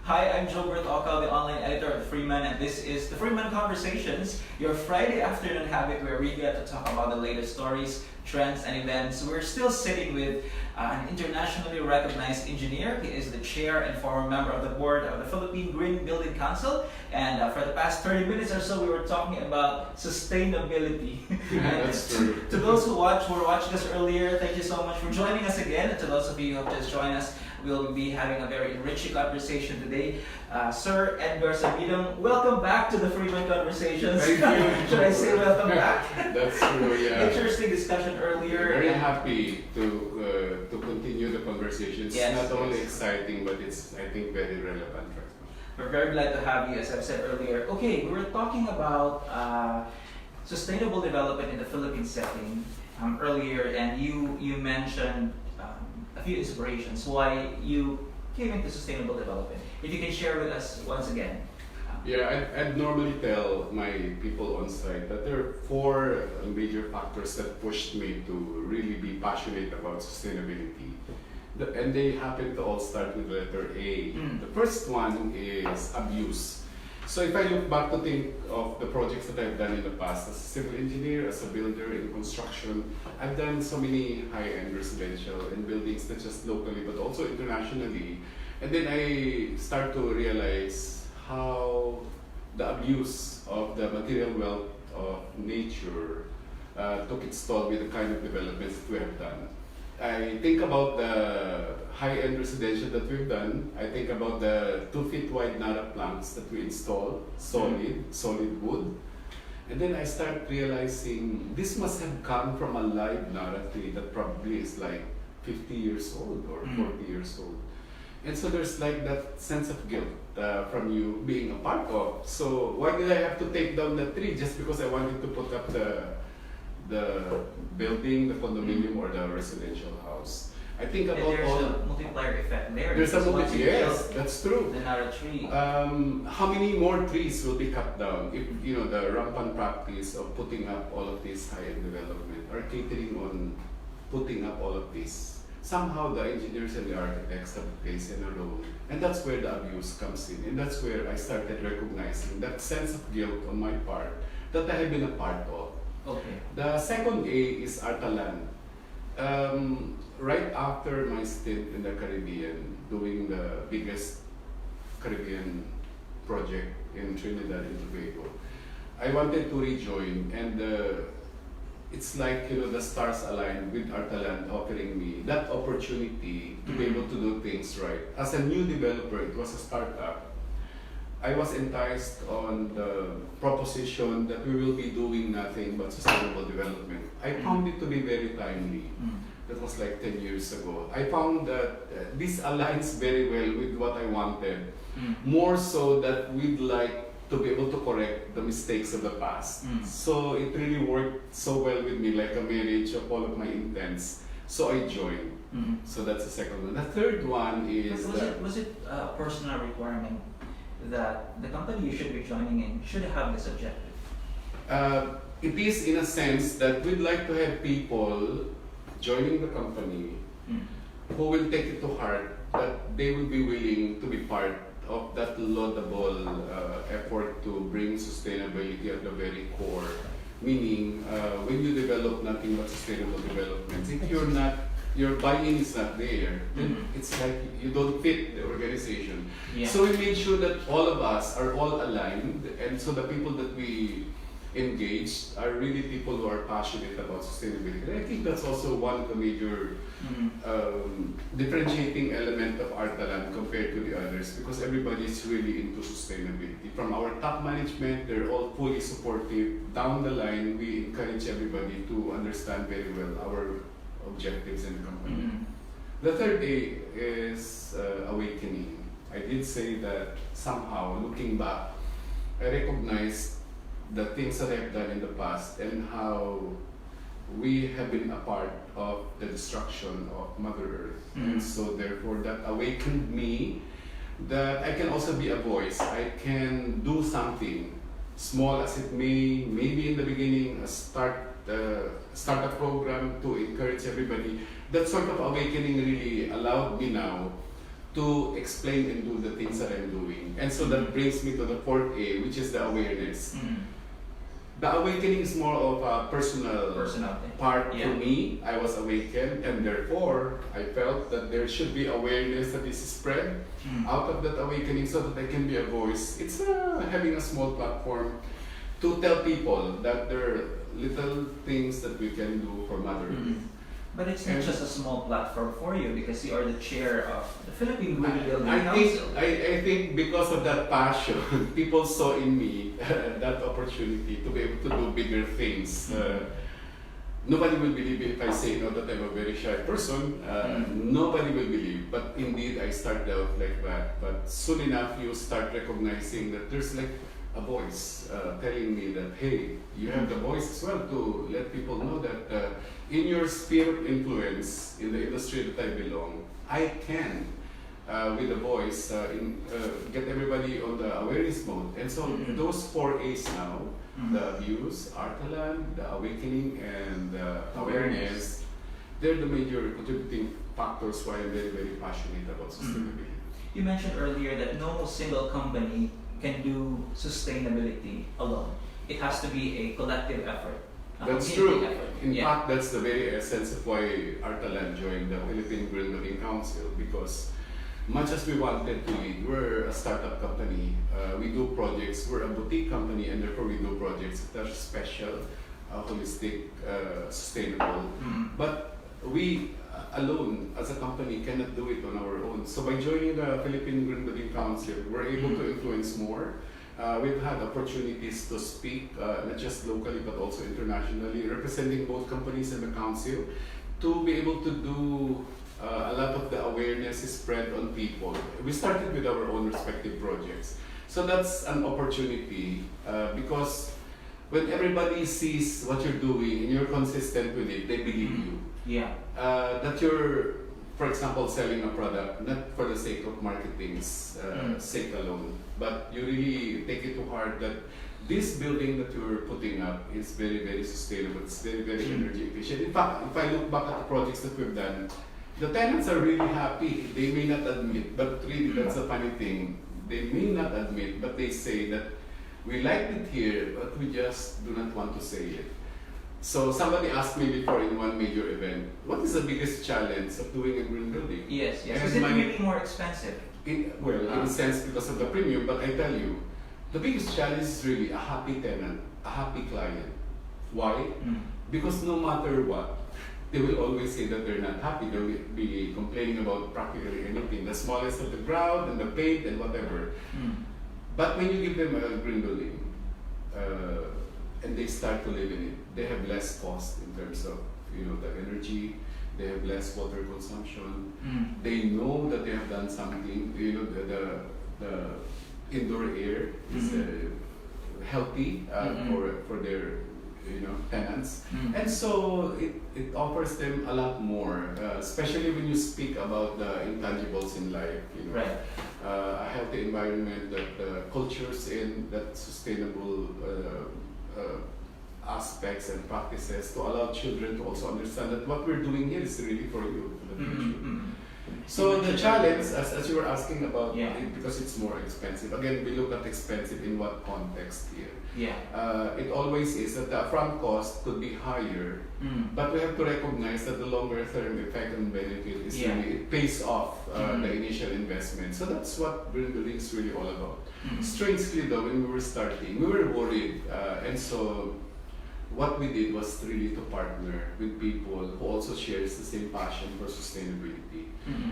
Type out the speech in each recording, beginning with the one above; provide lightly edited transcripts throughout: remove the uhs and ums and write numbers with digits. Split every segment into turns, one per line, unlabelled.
Hi, I'm Gilbert Ocal, the online editor of Freeman, and this is the Freeman Conversations, your Friday afternoon habit where we get to talk about the latest stories, trends, and events. We're still sitting with an internationally recognized engineer. He is the chair and former member of the board of the Philippine Green Building Council, and for the past 30 minutes or so, we were talking about sustainability.
That's true.
To those who were watching us earlier, thank you so much for joining us again. And to those of you who have just joined us, we'll be having a very enriching conversation today. Sir Edgar Sabidong, welcome back to the Freeman Conversations.
Thank you.
Should I say welcome back?
That's true, yeah.
Interesting discussion earlier.
Very happy to continue the conversation. It's
Yes,
not only
yes.
exciting, but it's, I think, very relevant right now.
We're very glad to have you, as I've said earlier. Okay, we were talking about sustainable development in the Philippine setting earlier, and you mentioned a few inspirations why you came into sustainable development. If you can share with us once again.
Yeah, I'd normally tell my people on site that there are four major factors that pushed me to really be passionate about sustainability. And they happen to all start with the letter A. The first one is abuse. So if I look back to think of the projects that I've done in the past as a civil engineer, as a builder in construction, I've done so many high-end residential and buildings, not just locally but also internationally. And then I start to realize how the abuse of the material wealth of nature took its toll with the kind of developments that we have done. I think about the high-end residential that we've done. I think about the 2 feet wide Nara planks that we installed, solid wood. And then I start realizing this must have come from a live Nara tree that probably is like 50 years old or 40 years old. And so there's like that sense of guilt from you being a part of. So why did I have to take down the tree just because I wanted to put up the building, the condominium, or the residential house? I think about
There's
all.
a multiplier effect there.
There's a
because once
multiplier.
you
Yes,
build
that's true.
the Nara tree.
How many more trees will be cut down if the rampant practice of putting up all of this high-end development are catering on putting up all of this? Somehow the engineers and the architects have plays in a role, and that's where the abuse comes in, and that's where I started recognizing that sense of guilt on my part that I have been a part of.
Okay.
The second A is Artalan. Right after my stint in the Caribbean, doing the biggest Caribbean project in Trinidad and Tobago, I wanted to rejoin, and it's like the stars aligned with Artalan offering me that opportunity to be able to do things right. As a new developer, it was a startup. I was enticed on the proposition that we will be doing nothing but sustainable development. I found it to be very timely. That was like 10 years ago. I found that this aligns very well with what I wanted. More so that we'd like to be able to correct the mistakes of the past. So it really worked so well with me, like a marriage of all of my intents. So I joined. So that's the second one. The third one is
Was it a personal requirement that the company you should be joining in should have this objective?
It is in a sense that we'd like to have people joining the company who will take it to heart that they will be willing to be part of that laudable effort to bring sustainability at the very core. Meaning, when you develop nothing but sustainable development, if your buy-in is not there, then it's like you don't fit the organization.
Yeah.
So we made sure that all of us are all aligned, and so the people that we engaged are really people who are passionate about sustainability. And I think that's also one of the major differentiating element of Artalan compared to the others, because everybody is really into sustainability. From our top management, they're all fully supportive. Down the line, we encourage everybody to understand very well our objectives in the company. The third A is awakening. I did say that somehow, looking back, I recognized the things that I've done in the past and how we have been a part of the destruction of Mother Earth. And so therefore that awakened me that I can also be a voice. I can do something, small as it may, maybe in the beginning, start a program to encourage everybody. That sort of awakening really allowed me now to explain and do the things that I'm doing. And so that brings me to the fourth A, which is the awareness. The awakening is more of a personal part to me. I was awakened, and therefore I felt that there should be awareness that is spread out of that awakening so that I can be a voice. It's having a small platform to tell people that there are little things that we can do for Mother Earth.
But it's not just a small platform for you because you are the chair of the Philippine Wood Building
I
Council.
think because of that passion, people saw in me that opportunity to be able to do bigger things. Nobody will believe it if I say that I'm a very shy person. Nobody will believe. But indeed, I started out like that. But soon enough, you start recognizing that there's like a voice telling me that, hey, you have the voice as well to let people know that in your sphere of influence in the industry that I belong, I can, with a voice, get everybody on the awareness mode. And so those 4 A's now, the abuse, Artalan, the awakening, and the awareness, they're the major contributing factors why I'm very, very passionate about sustainability.
You mentioned earlier that no single company can do sustainability alone. It has to be a collective effort.
That's true. In fact, that's the very essence of why Artalan joined the Philippine Green Building Council, because much as we wanted to lead, we're a startup company. We do projects, we're a boutique company, and therefore we do projects that are special, holistic, sustainable. But we alone, as a company, cannot do it on our own. So by joining the Philippine Green Building Council, we're able to influence more. We've had opportunities to speak, not just locally but also internationally, representing both companies and the council, to be able to do a lot of the awareness is spread on people. We started with our own respective projects. So that's an opportunity because when everybody sees what you're doing and you're consistent with it, they believe you. That you're, for example, selling a product, not for the sake of marketing's sake alone, but you really take it to heart that this building that you're putting up is very, very sustainable. It's very, very energy efficient. In fact, if I look back at the projects that we've done, the tenants are really happy. They may not admit, but really that's a funny thing. They may not admit, but they say that we liked it here, but we just do not want to say it. So somebody asked me before in one major event, what is the biggest challenge of doing a green building?
Yes. Is it really more expensive?
In a sense because of the premium, but I tell you, the biggest challenge is really a happy tenant, a happy client. Why? Because no matter what, they will always say that they're not happy. They'll be complaining about practically anything, the smallest of the ground and the paint and whatever. But when you give them a green building, and they start to live in it, they have less cost in terms of the energy. They have less water consumption. They know that they have done something. The indoor air is healthy for their tenants, and so it offers them a lot more. Especially when you speak about the intangibles in life. A healthy environment that cultures in that sustainable aspects and practices to allow children to also understand that what we're doing here is really for you, for the future. So the challenge, as you were asking about, because it's more expensive. Again, we look at expensive in what context here. It always is that the upfront cost could be higher, but we have to recognize that the longer term effect and benefit is really, it pays off the initial investment. So that's what green building is really all about. Strangely though, when we were starting, we were worried, and so what we did was really to partner with people who also shares the same passion for sustainability.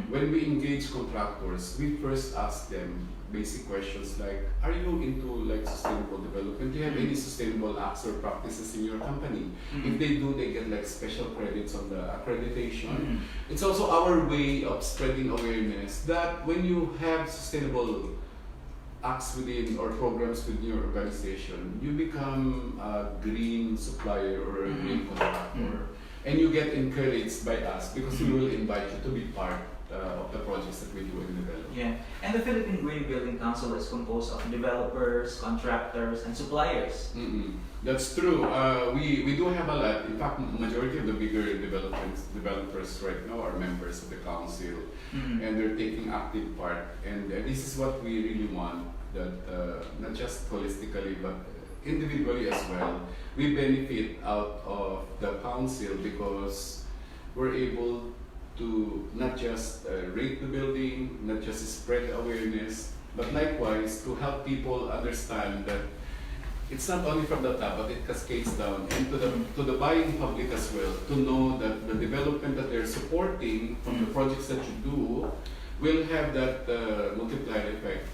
When we engage contractors, we first ask them basic questions like, are you into sustainable development? Do you have any sustainable acts or practices in your company? If they do, they get special credits on the accreditation. It's also our way of spreading awareness that when you have sustainable acts within or programs within your organization, you become a green supplier or a green contractor. And you get encouraged by us because we will invite you to be part of the projects that we do in development.
Yeah, and the Philippine Green Building Council is composed of developers, contractors, and suppliers.
That's true. We do have a lot. In fact, majority of the bigger developers right now are members of the council, and they're taking active part. And this is what we really want. That not just holistically, but individually as well, we benefit out of the council because we're able to not just rate the building, not just spread awareness, but likewise to help people understand that it's not only from the top, but it cascades down and to the buying public as well, to know that the development that they're supporting from the projects that you do will have that multiplier effect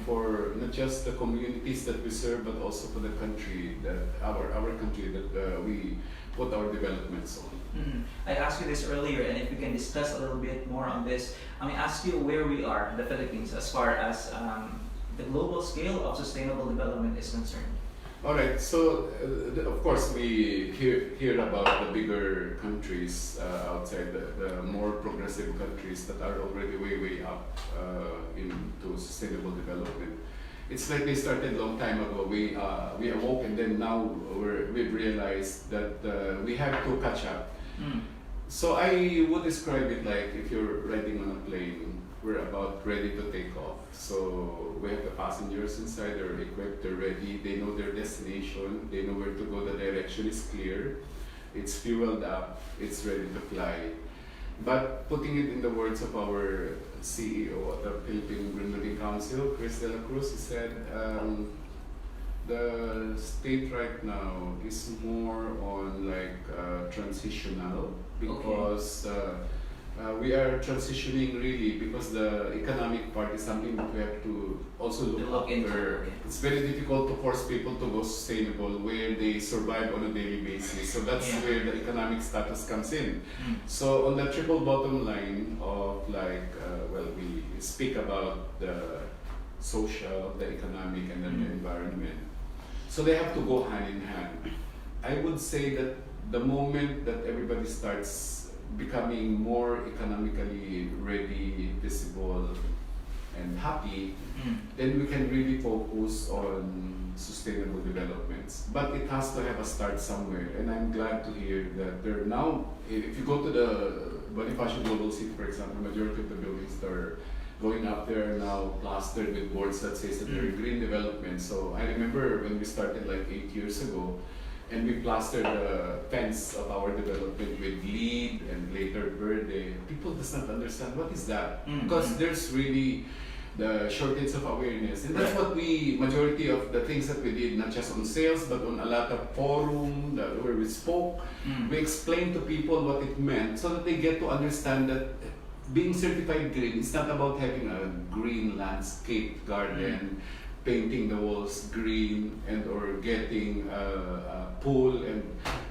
for not just the communities that we serve, but also for the country that our country that we put our developments on.
I asked you this earlier, and if we can discuss a little bit more on this, I mean, ask you where we are, the Philippines, as far as the global scale of sustainable development is concerned.
All right, so of course we hear about the bigger countries outside the more progressive countries that are already way up into sustainable development. It's like they started a long time ago. We awoke, and then now we've realized that we have to catch up. So I would describe it like if you're riding on a plane, we're about ready to take off. So we have the passengers inside, they're equipped, they're ready, they know their destination, they know where to go, the direction is clear, it's fueled up, it's ready to fly. But putting it in the words of our CEO of the Philippine Green Building Council, Chris De La Cruz, he said, the state right now is more on like transitional because we are transitioning really because the economic part is something that we have to also look after. It's very difficult to force people to go sustainable where they survive on a daily basis. So that's where the economic status comes in. So on the triple bottom line of like, well, we speak about the social, the economic, and then the environment. So they have to go hand in hand. I would say that the moment that everybody starts becoming more economically ready, visible, and happy, then we can really focus on sustainable developments. But it has to have a start somewhere, and I'm glad to hear that there now, if you go to the Bonifacio Global City, for example, majority of the buildings that are going up there are now plastered with boards that says that they're green development. So I remember when we started like 8 years ago, and we plastered the fence of our development with LEED and later Verde. People does not understand what is that, because there's really the shortage of awareness, and that's what we majority of the things that we did, not just on sales but on a lot of forum where we spoke. We explained to people what it meant so that they get to understand that being certified green is not about having a green landscape garden, painting the walls green, and or getting a pool and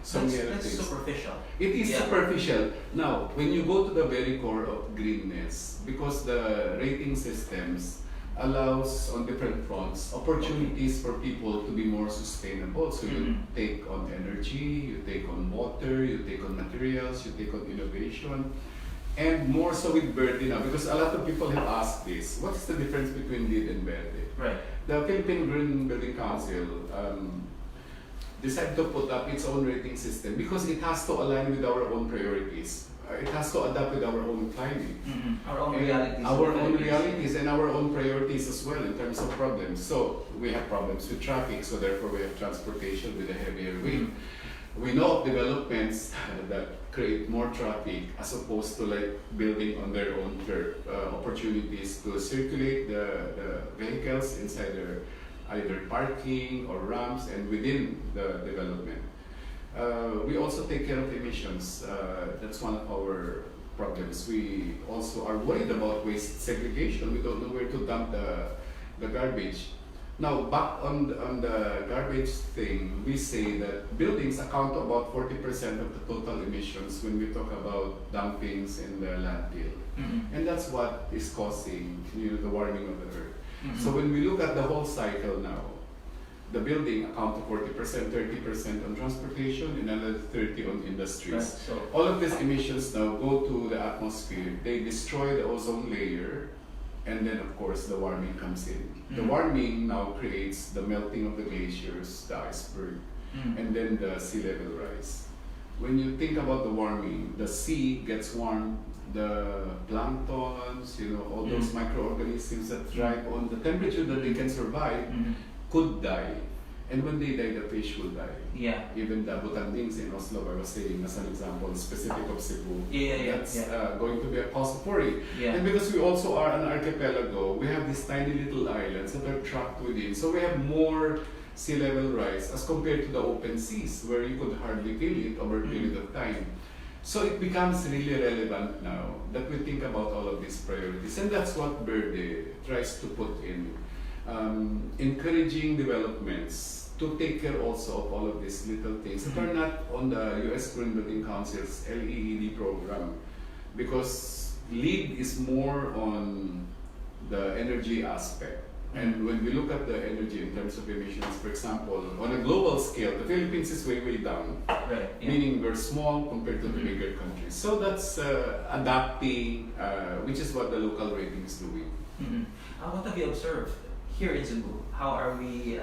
so many other things.
That's superficial.
It is superficial. Now, when you go to the very core of greenness, because the rating systems allows on different fronts opportunities for people to be more sustainable. So you take on energy, you take on water, you take on materials, you take on innovation. And more so with Verde now, because a lot of people have asked this, what's the difference between LEED and Verde?
Right.
The Philippine Green Building Council decided to put up its own rating system because it has to align with our own priorities. It has to adapt with our own climate.
Our own realities.
Our own realities and our own priorities as well in terms of problems. So we have problems with traffic, so therefore we have transportation with a heavier weight. We know of developments that create more traffic as opposed to like building on their own turf, opportunities to circulate the vehicles inside their either parking or ramps and within the development. We also take care of emissions. That's one of our problems. We also are worried about waste segregation. We don't know where to dump the garbage. Now, back on the garbage thing, we say that buildings account to about 40% of the total emissions when we talk about dumpings in the landfill. And that's what is causing the warming of the earth. So when we look at the whole cycle now, the building account to 40%, 30% on transportation, and another 30% on industries.
Right. So
all of these emissions now go to the atmosphere. They destroy the ozone layer, and then of course the warming comes in. The warming now creates the melting of the glaciers, the iceberg, and then the sea level rise. When you think about the warming, the sea gets warm, the planktons, all those microorganisms that thrive on the temperature that they can survive could die. And when they die, the fish will die.
Yeah.
Even the butandings in Oslo, I was saying as an example, specific of Cebu, that's going to be a cause of worry.
Yeah.
And because we also are an archipelago, we have these tiny little islands that are trapped within. So we have more sea level rise as compared to the open seas, where you could hardly feel it over a period of time. So it becomes really relevant now that we think about all of these priorities. And that's what Verde tries to put in. Encouraging developments to take care also of all of these little things that are not on the U.S. Green Building Council's LEED program, because LEED is more on the energy aspect. And when we look at the energy in terms of emissions, for example, on a global scale, the Philippines is way, way down.
Right. Yeah.
Meaning we're small compared to the bigger countries. So that's adapting, which is what the local rating is doing.
What have you observed here in Cebu? How are we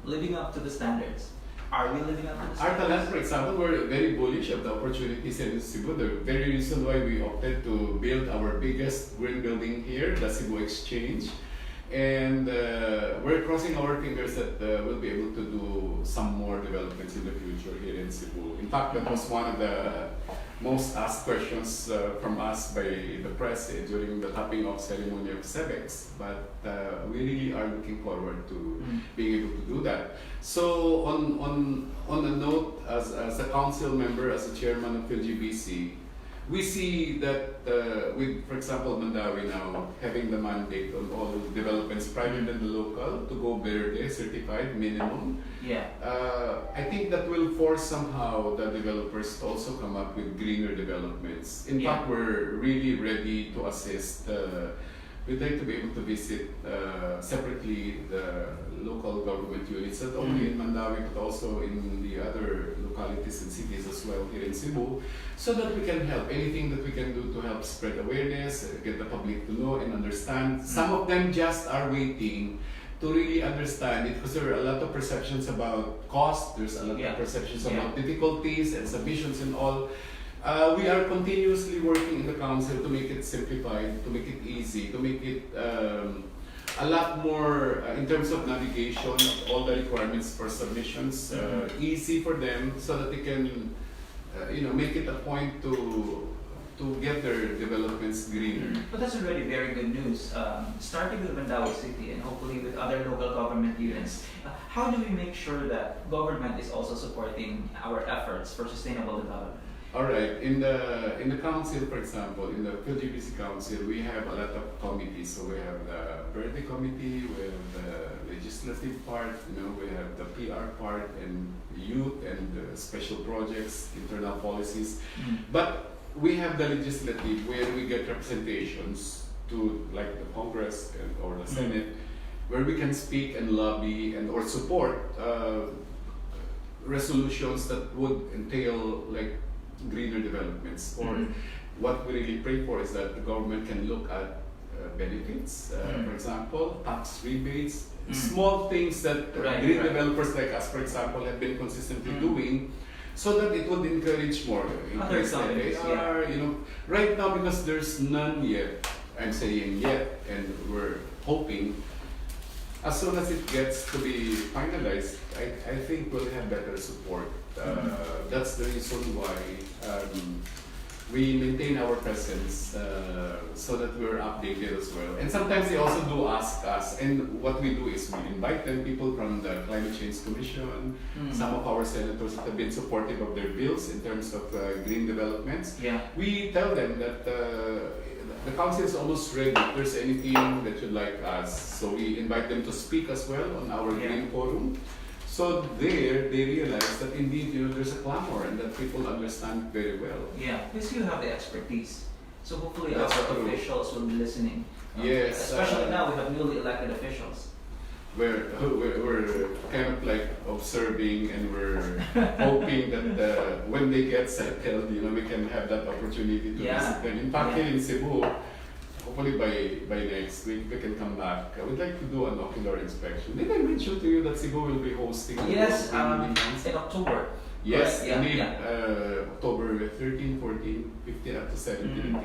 living up to the standards? Are we living up to the standards?
Artalan, for example, we're very bullish of the opportunities in Cebu. The very reason why we opted to build our biggest green building here, the Cebu Exchange. And we're crossing our fingers that we'll be able to do some more developments in the future here in Cebu. In fact, that was one of the most asked questions from us by the press during the topping off ceremony of CEBEX. But we really are looking forward to being able to do that. So on a note, as a council member, as a chairman of PhilGBC, we see that with, for example, Mandawi now having the mandate on all developments, private and the local, to go Verde certified minimum.
Yeah.
I think that will force somehow the developers to also come up with greener developments. In fact, we're really ready to assist. We'd like to be able to visit separately the local government units, not only in Mandawi but also in the other localities and cities as well here in Cebu, so that we can help. Anything that we can do to help spread awareness, get the public to know and understand. Some of them just are waiting to really understand it, because there are a lot of perceptions about cost, there's a lot of perceptions about difficulties and submissions and all. We are continuously working in the council to make it simplified, to make it easy, to make it a lot more in terms of navigation, all the requirements for submissions, easy for them, so that they can make it a point to get their developments greener.
But that's already very good news. Starting with Mandawi City and hopefully with other local government units, how do we make sure that government is also supporting our efforts for sustainable development?
All right. In the council, for example, in the PhilGBC council, we have a lot of committees. So we have the Verde committee, we have the legislative part, we have the PR part, and youth and special projects, internal policies. But we have the legislative, where we get representations to, like, the Congress or the Senate, where we can speak and lobby and or support resolutions that would entail, like, greener developments. Or what we really pray for is that the government can look at benefits, for example, tax rebates, small things that green developers like us, for example, have been consistently doing, so that it would encourage more. Increase LAR, right now, because there's none yet, I'm saying yet, and we're hoping, as soon as it gets to be finalized, I think we'll have better support. That's the reason why we maintain our presence, so that we're updated as well. And sometimes they also do ask us, and what we do is we invite them, people from the Climate Change Commission, some of our senators that have been supportive of their bills in terms of green developments. We tell them that the council is almost ready if there's anything that you'd like us. So we invite them to speak as well on our green forum. So there, they realize that indeed, there's a clamor and that people understand very well.
Yeah, because you have the expertise. So hopefully our officials will be listening.
Yes.
Especially now we have newly elected officials.
We're kind of like observing, and we're hoping that when they get settled, we can have that opportunity to visit them. In fact, here in Cebu, hopefully by next week we can come back. We'd like to do an ocular inspection. Did I mention to you that Cebu will be hosting?
Yes, in October.
Yes,
Correct, yeah,
indeed.
yeah.
October 13, 14, 15 up to 17.
Mm.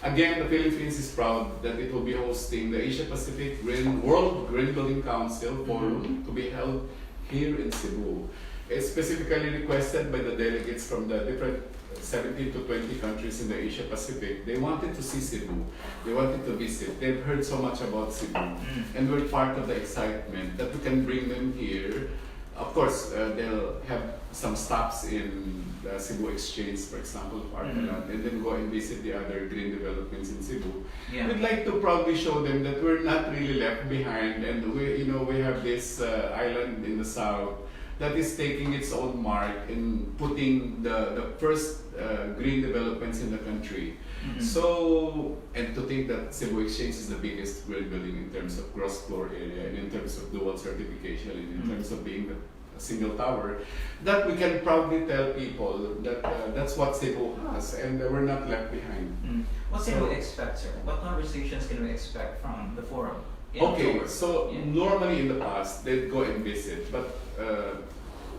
Again, the Philippines is proud that it will be hosting the Asia Pacific World Green Building Council Forum to be held here in Cebu. It's specifically requested by the delegates from the different 17 to 20 countries in the Asia Pacific. They wanted to see Cebu. They wanted to visit. They've heard so much about Cebu. And we're part of the excitement that we can bring them here. Of course, they'll have some stops in the Cebu Exchange, for example, and then go and visit the other green developments in Cebu.
Yeah.
We'd like to proudly show them that we're not really left behind, and we have this island in the south that is taking its own mark in putting the first green developments in the country. So, and to think that Cebu Exchange is the biggest green building in terms of gross floor area and in terms of dual certification and in terms of being a single tower, that we can proudly tell people that that's what Cebu has and we're not left behind.
What can we expect, sir? What conversations can we expect from the forum?
Okay, so normally in the past they'd go and visit, but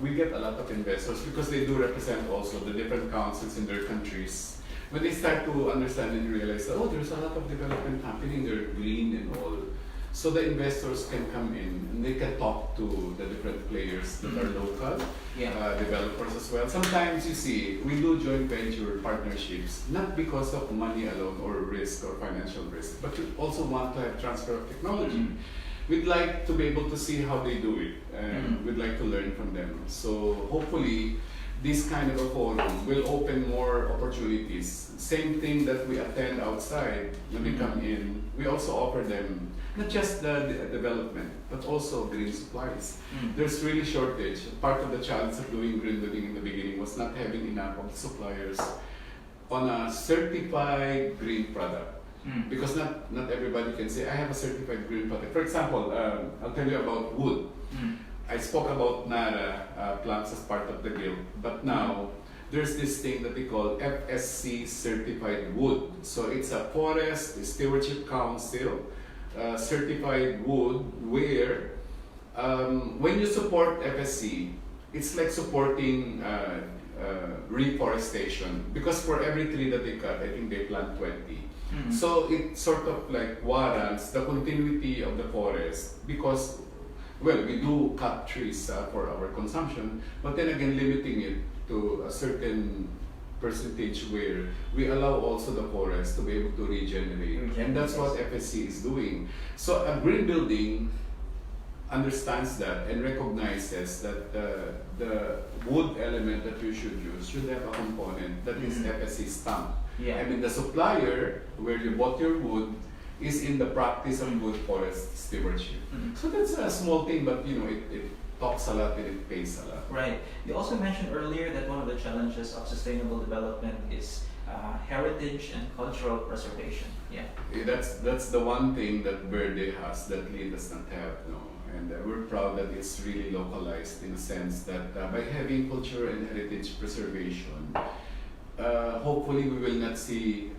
we get a lot of investors because they do represent also the different councils in their countries. When they start to understand and realize that, oh, there's a lot of development happening, they're green and all. So the investors can come in and they can talk to the different players that are local, developers as well. Sometimes you see, we do joint venture partnerships, not because of money alone or risk or financial risk, but we also want to have transfer of technology. We'd like to be able to see how they do it, and we'd like to learn from them. So hopefully, this kind of a forum will open more opportunities. Same thing that we attend outside when they come in, we also offer them not just the development, but also green supplies. There's really shortage. Part of the challenge of doing green building in the beginning was not having enough of the suppliers on a certified green product. Because not everybody can say, I have a certified green product. For example, I'll tell you about wood. I spoke about Nara plants as part of the guild, but now there's this thing that they call Fsc Certified Wood. So it's a Forest Stewardship Council certified wood where when you support FSC, it's like supporting reforestation because for every tree that they cut, I think they plant 20. So it sort of like warrants the continuity of the forest because, well, we do cut trees for our consumption, but then again limiting it to a certain percentage where we allow also the forest to be able to regenerate. And that's what FSC is doing. So a green building understands that and recognizes that the wood element that you should use should have a component that is FSC stamped. I mean, the supplier where you bought your wood is in the practice of good forest stewardship. So that's a small thing, but you know, it talks a lot and it pays a lot.
Right. You also mentioned earlier that one of the challenges of sustainable development is heritage and cultural preservation.
That's the one thing that Verde has that Lee does not have. No. And we're proud that it's really localized in a sense that by having culture and heritage preservation, hopefully we will not see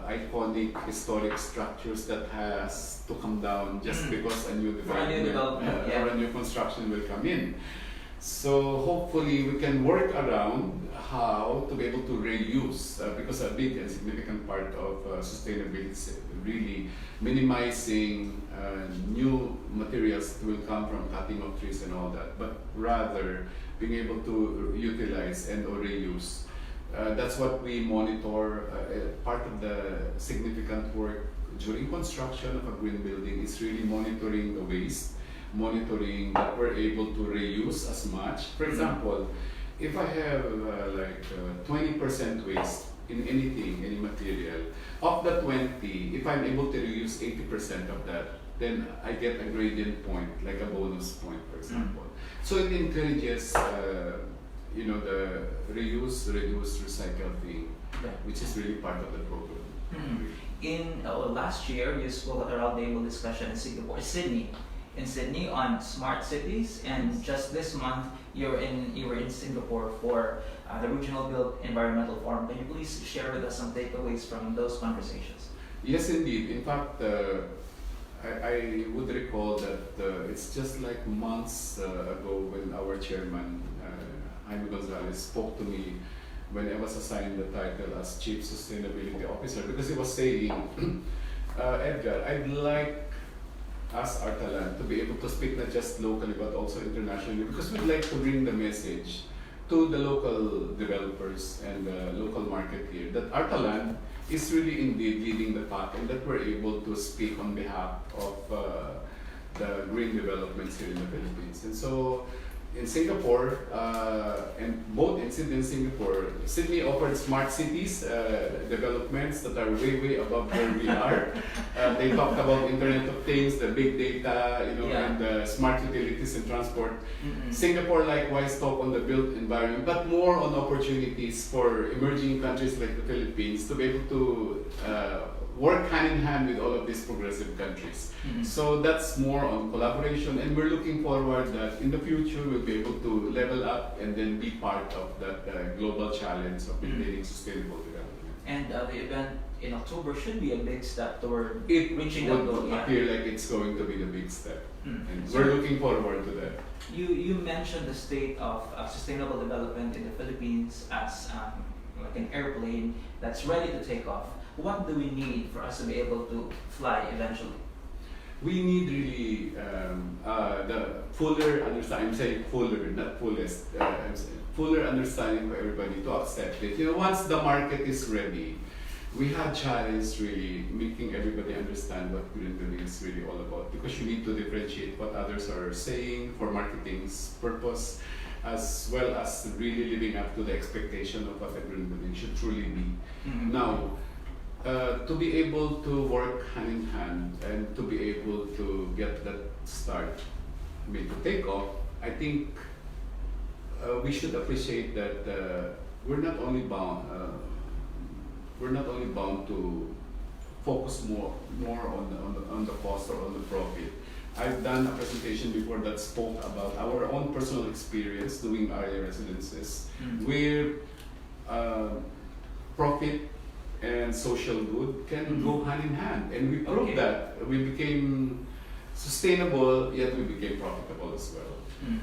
iconic historic structures that has to come down just because a new development or a new construction will come in. So hopefully we can work around how to be able to reuse because a big and significant part of sustainability is really minimizing new materials that will come from cutting of trees and all that, but rather being able to utilize and or reuse. That's what we monitor. Part of the significant work during construction of a green building is really monitoring the waste, monitoring that we're able to reuse as much. For example, if I have like 20% waste in anything, any material, of the 20, if I'm able to reuse 80% of that, then I get a gradient point, like a bonus point, for example. So it encourages you know, the reuse, reduce, recycle thing, which is really part of the program.
In last year, you spoke at a roundtable discussion in Sydney on smart cities, and just this month you were in Singapore for the Regional Built Environmental Forum. Can you please share with us some takeaways from those conversations?
Yes, indeed. In fact, I would recall that it's just like months ago when our chairman, Jaime Gonzalez, spoke to me when I was assigned the title as Chief Sustainability Officer, because he was saying, Edgar, I'd like us, Artalan, to be able to speak not just locally but also internationally, because we'd like to bring the message to the local developers and the local market here that Artalan is really indeed leading the pack, and that we're able to speak on behalf of the green developments here in the Philippines. And so in Singapore, and both in Sydney and Singapore, Sydney offered smart cities developments that are way above where we are. They talked about Internet of Things, the big data, and the smart utilities and transport. Singapore likewise talked on the built environment, but more on opportunities for emerging countries like the Philippines to be able to work hand in hand with all of these progressive countries. So that's more on collaboration, and we're looking forward that in the future we'll be able to level up and then be part of that global challenge of maintaining sustainable development.
And the event in October should be a big step toward
It
reaching
would
that goal.
appear like it's going to be the big step, and
So
we're looking forward to that.
you mentioned the state of sustainable development in the Philippines as like an airplane that's ready to take off. What do we need for us to be able to fly eventually?
We need really the fuller understanding. I'm saying fuller, not fullest. I'm saying fuller understanding for everybody to accept it. Once the market is ready, we have challenged really making everybody understand what green building is really all about. Because you need to differentiate what others are saying for marketing's purpose, as well as really living up to the expectation of what a green building should truly be. Now, to be able to work hand in hand and to be able to get that start, to take off, I think we should appreciate that we're not only bound to focus more on the cost or on the profit. I've done a presentation before that spoke about our own personal experience doing area residences, where profit and social good can go hand in hand, and we proved that we became sustainable, yet we became profitable as well.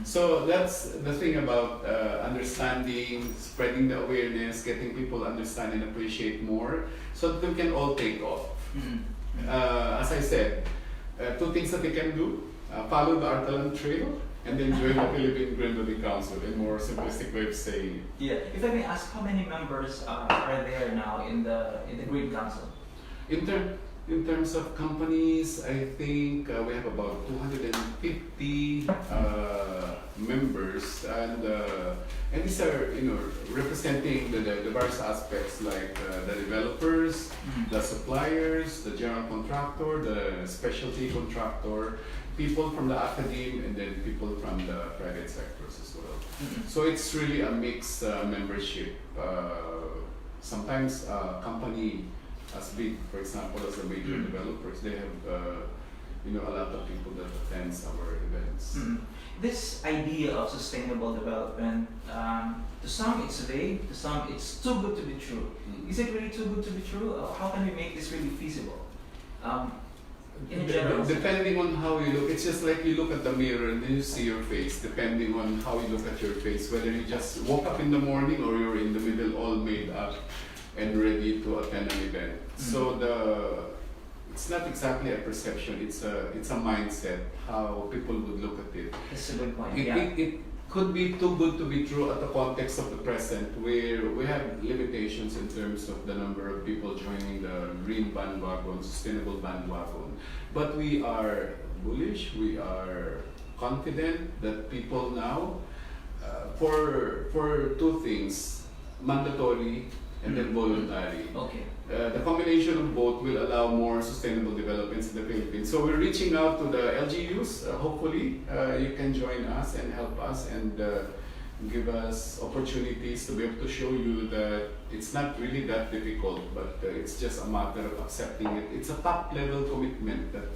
So that's the thing about understanding, spreading the awareness, getting people understand and appreciate more, so that we can all take off. As I said, two things that we can do: follow the Artalan Trail, and then join the Philippine Green Building Council, in more simplistic way of saying it.
Yeah. If I may ask, how many members are there now in the Green Council?
In terms of companies, I think we have about 250 members, and these are representing the various aspects like the developers, the suppliers, the general contractor, the specialty contractor, people from the academe, and then people from the private sectors as well. So it's really a mixed membership. Sometimes a company as big, for example, as the major developers, they have a lot of people that attends our events.
This idea of sustainable development, to some it's vague, to some it's too good to be true. Is it really too good to be true? How can we make this really feasible? In general,
depending on how you look, it's just like you look at the mirror and then you see your face. Depending on how you look at your face, whether you just woke up in the morning or you're in the middle, all made up and ready to attend an event. So it's not exactly a perception; it's a mindset, how people would look at it.
That's a good point.
It could be too good to be true at the context of the present, where we have limitations in terms of the number of people joining the green bandwagon, sustainable bandwagon. But we are bullish, we are confident that people now, for two things, mandatory and then voluntary. The combination of both will allow more sustainable developments in the Philippines. So we're reaching out to the LGUs. Hopefully, you can join us and help us and give us opportunities to be able to show you that it's not really that difficult, but it's just a matter of accepting it. It's a top-level commitment that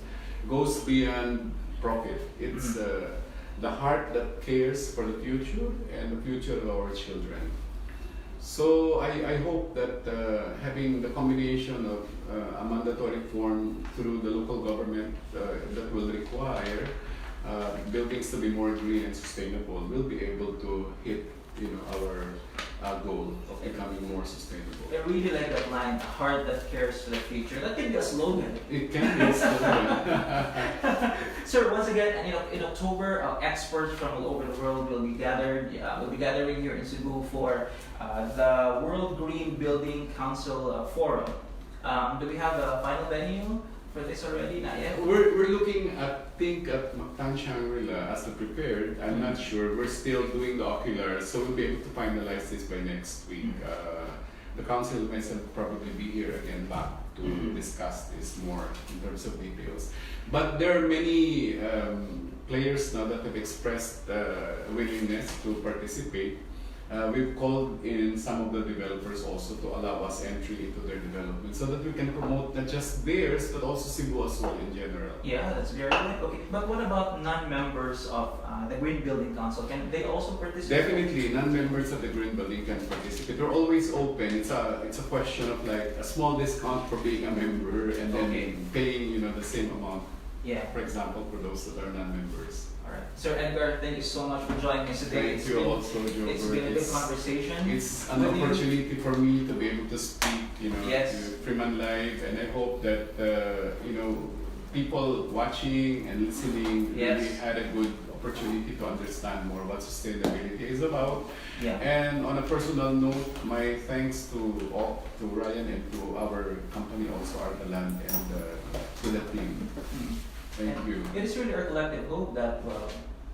goes beyond profit. It's the heart that cares for the future and the future of our children. So I hope that having the combination of a mandatory form through the local government that will require buildings to be more green and sustainable, we'll be able to hit our goal of becoming more sustainable.
I really like that line, a heart that cares for the future. That can be a slogan.
It can be a slogan.
Sir, once again, in October, experts from all over the world will be gathering here in Cebu for the World Green Building Council Forum. Do we have a final venue for this already? Not yet.
We're looking at Mactan Shangri-La as the prepared. I'm not sure. We're still doing the oculars, so we'll be able to finalize this by next week. The council myself will probably be here again back to discuss this more in terms of details. But there are many players now that have expressed willingness to participate. We've called in some of the developers also to allow us entry into their development so that we can promote not just theirs but also Cebu as well in general.
Yeah, that's very good. Okay, but what about non-members of the Green Building Council? Can they also participate?
Definitely, non-members of the Green Building can participate. We're always open. It's a question of like a small discount for being a member and then paying the same amount.
Yeah.
For example, for those that are non-members.
All right, Sir Edgar, thank you so much for joining us today.
Thank you also, Joe.
It's been a good conversation.
It's an opportunity for me to be able to speak,
Yes.
to Freeman Live, and I hope that people watching and listening really had a good opportunity to understand more what sustainability is about.
Yeah.
And on a personal note, my thanks to Ryan and to our company also, Artaland, and to the team. Thank you.
It is really our collective hope that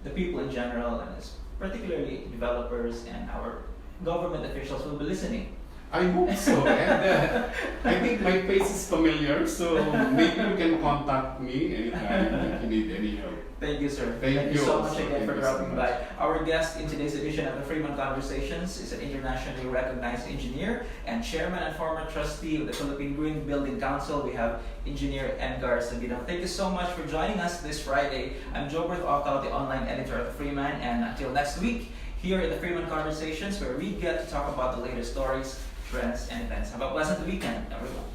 the people in general, and particularly developers and our government officials, will be listening.
I hope so. And I think my face is familiar, so maybe you can contact me anytime if you need any help.
Thank you, sir.
Thank you
so
also.
much again for
Thank you so
dropping by. Our guest in today's edition of the Freeman Conversations is an internationally recognized engineer and chairman and former trustee of the Philippine Green Building Council. We have Engineer Edgar Sabino. Thank you so much for joining us this Friday. I'm Jobert Ocal, the online editor of the Freeman, and until next week, here in the Freeman Conversations, where we get to talk about the latest stories, trends, and events. Have a pleasant weekend, everyone.